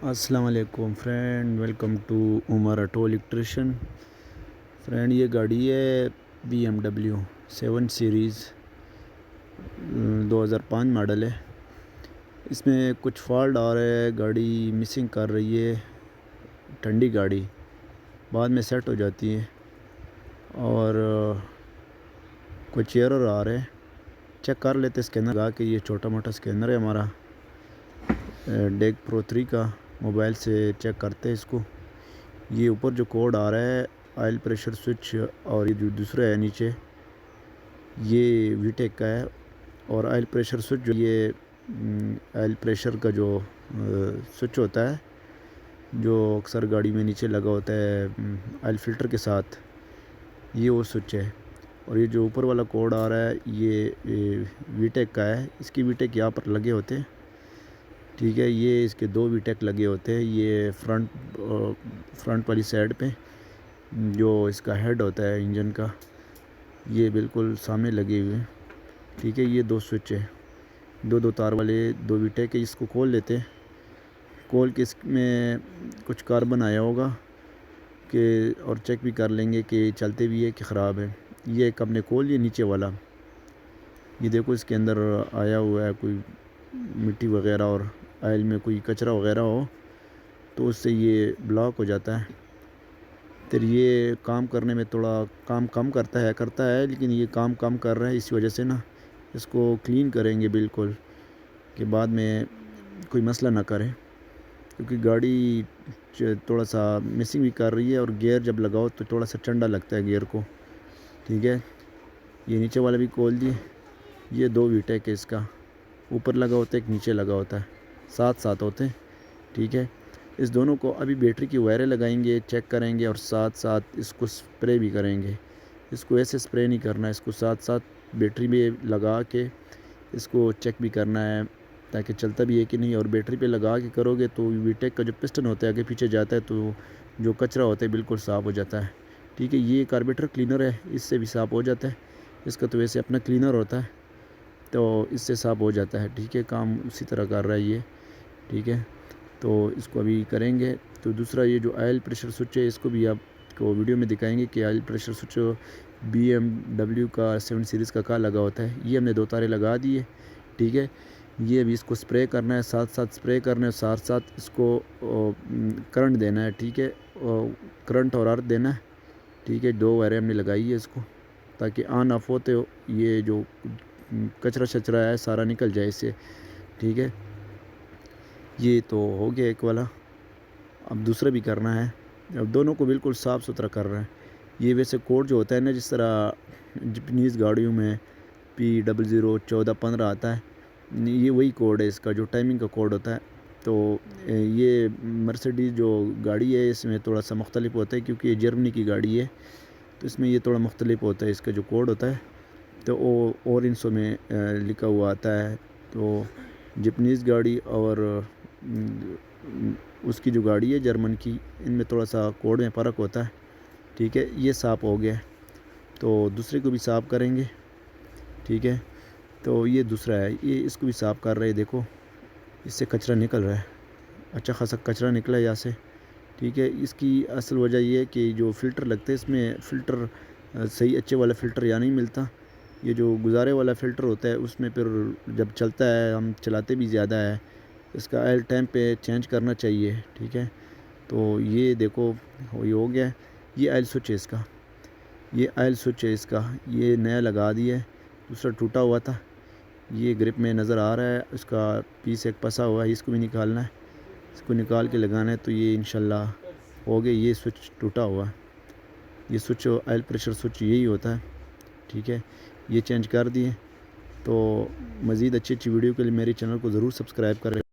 السلام علیکم friend, welcome to Umar auto electrician. Friend یہ گاڑی ہے BMW 7 سیریز 2005 ماڈل ہے۔ اس میں کچھ فالٹ آ رہا ہے، گاڑی مسنگ کر رہی ہے۔ ٹھنڈی گاڑی بعد میں سیٹ ہو جاتی ہے اور کچھ ایرر آ رہے ہیں۔ چیک کر لیتے اسکینر آ کے، یہ چھوٹا موٹا اسکینر ہے ہمارا ڈیگ پرو 3 کا، موبائل سے چیک کرتے اس کو۔ یہ اوپر جو کوڈ آ رہا ہے آئل پریشر سوئچ، اور یہ جو دوسرا ہے نیچے یہ وی ٹیک کا ہے۔ اور آئل پریشر سوئچ جو یہ آئل پریشر کا جو سوئچ ہوتا ہے، جو اکثر گاڑی میں نیچے لگا ہوتا ہے آئل فلٹر کے ساتھ، یہ وہ سوئچ ہے۔ اور یہ جو اوپر والا کوڈ آ رہا ہے یہ وی ٹیک کا ہے۔ اس کی وی ٹیک یہاں پر لگے ہوتے ہیں، ٹھیک ہے۔ یہ اس کے 2 وی ٹیک لگے ہوتے ہیں، یہ فرنٹ والی سائڈ پہ جو اس کا ہیڈ ہوتا ہے انجن کا، یہ بالکل سامنے لگے ہوئے ہیں، ٹھیک ہے۔ یہ 2 سوئچ ہے، 2 تار والے 2 وی ٹیک ہے۔ اس کو کھول لیتے ہیں، کھول کے اس میں کچھ کاربن آیا ہوگا کہ، اور چیک بھی کر لیں گے کہ چلتے بھی ہے کہ خراب ہے۔ یہ ایک اپنے کھول لیے نیچے والا، یہ دیکھو اس کے اندر آیا ہوا ہے کوئی مٹی وغیرہ، اور آئل میں کوئی کچرا وغیرہ ہو تو اس سے یہ بلاک ہو جاتا ہے۔ پھر یہ کام کرنے میں تھوڑا کام کم کرتا ہے، لیکن یہ کام کم کر رہا ہے، اس وجہ سے نا اس کو کلین کریں گے بالکل، کہ بعد میں کوئی مسئلہ نہ کرے، کیونکہ گاڑی تھوڑا سا مسنگ بھی کر رہی ہے، اور گیئر جب لگاؤ تو تھوڑا سا ٹھنڈا لگتا ہے گیئر کو، ٹھیک ہے۔ یہ نیچے والا بھی کھول دیے۔ یہ 2 وی ٹیک ہے، اس کا اوپر لگا ہوتا ہے، ایک نیچے لگا ہوتا ہے، ساتھ ہوتے ہیں، ٹھیک ہے۔ اس دونوں کو ابھی بیٹری کی وائریں لگائیں گے، چیک کریں گے، اور ساتھ اس کو سپرے بھی کریں گے۔ اس کو ایسے سپرے نہیں کرنا ہے، اس کو ساتھ بیٹری میں لگا کے اس کو چیک بھی کرنا ہے تاکہ چلتا بھی ہے کہ نہیں۔ اور بیٹری پہ لگا کے کرو گے تو وی ٹیک کا جو پسٹن ہوتا ہے آگے پیچھے جاتا ہے تو جو کچرا ہوتا ہے بالکل صاف ہو جاتا ہے، ٹھیک ہے۔ یہ کاربیٹر کلینر ہے، اس سے بھی صاف ہو جاتا ہے۔ اس کا تو ویسے اپنا کلینر ہوتا ہے تو اس سے صاف ہو جاتا ہے، ٹھیک ہے۔ کام اسی طرح کر رہا ہے یہ، ٹھیک ہے۔ تو اس کو ابھی کریں گے۔ تو دوسرا یہ جو آئل پریشر سوئچ ہے، اس کو بھی آپ کو ویڈیو میں دکھائیں گے کہ آئل پریشر سوئچ BMW کا 7 سیریز کا کہاں لگا ہوتا ہے۔ یہ ہم نے 2 تاریں لگا دی ہے، ٹھیک ہے۔ یہ ابھی اس کو سپرے کرنا ہے، ساتھ سپرے کرنا ہے، ساتھ اس کو کرنٹ دینا ہے، ٹھیک ہے۔ کرنٹ اور ارتھ دینا ہے، ٹھیک ہے۔ 2 وائریں ہم نے لگائی ہے اس کو، تاکہ آن آف ہوتے یہ جو کچرا شچرا ہے سارا نکل جائے اس سے، ٹھیک ہے۔ یہ تو ہو گیا ایک والا، اب دوسرا بھی کرنا ہے۔ اب دونوں کو بالکل صاف ستھرا کر رہا ہے۔ یہ ویسے کوڈ جو ہوتا ہے نا، جس طرح جپنیز گاڑیوں میں P001415 آتا ہے، یہ وہی کوڈ ہے اس کا، جو ٹائمنگ کا کوڈ ہوتا ہے۔ تو یہ مرسڈیز جو گاڑی ہے اس میں تھوڑا سا مختلف ہوتا ہے، کیونکہ یہ جرمنی کی گاڑی ہے، تو اس میں یہ تھوڑا مختلف ہوتا ہے، اس کا جو کوڈ ہوتا ہے تو وہ اورنسو میں لکھا ہوا آتا ہے۔ تو جپنیز گاڑی اور اس کی جو گاڑی ہے جرمن کی، ان میں تھوڑا سا کوڈ میں فرق ہوتا ہے، ٹھیک ہے۔ یہ صاف ہو گیا، تو دوسرے کو بھی صاف کریں گے، ٹھیک ہے۔ تو یہ دوسرا ہے، یہ اس کو بھی صاف کر رہے ہیں، دیکھو اس سے کچرا نکل رہا ہے، اچھا خاصا کچرا نکلا ہے یہاں سے، ٹھیک ہے۔ اس کی اصل وجہ یہ ہے کہ جو فلٹر لگتے ہیں اس میں فلٹر صحیح اچھے والا فلٹر یا نہیں ملتا۔ یہ جو گزارے والا فلٹر ہوتا ہے اس میں پھر جب چلتا ہے، ہم چلاتے بھی زیادہ ہے، اس کا آئل ٹائم پہ چینج کرنا چاہیے، ٹھیک ہے۔ تو یہ دیکھو یہ ہو گیا ہے۔ یہ آئل سوئچ ہے اس کا، یہ آئل سوئچ ہے اس کا، یہ نیا لگا دیا ہے، دوسرا ٹوٹا ہوا تھا، یہ گرپ میں نظر آ رہا ہے، اس کا پیس ایک پسا ہوا ہے، اس کو بھی نکالنا ہے، اس کو نکال کے لگانا ہے، تو یہ انشاءاللہ ہو گیا۔ یہ سوئچ ٹوٹا ہوا ہے، یہ سوئچ آئل پریشر سوئچ یہی ہوتا ہے، ٹھیک ہے۔ یہ چینج کر دیے۔ تو مزید اچھی ویڈیو کے لیے میرے چینل کو ضرور سبسکرائب کریں۔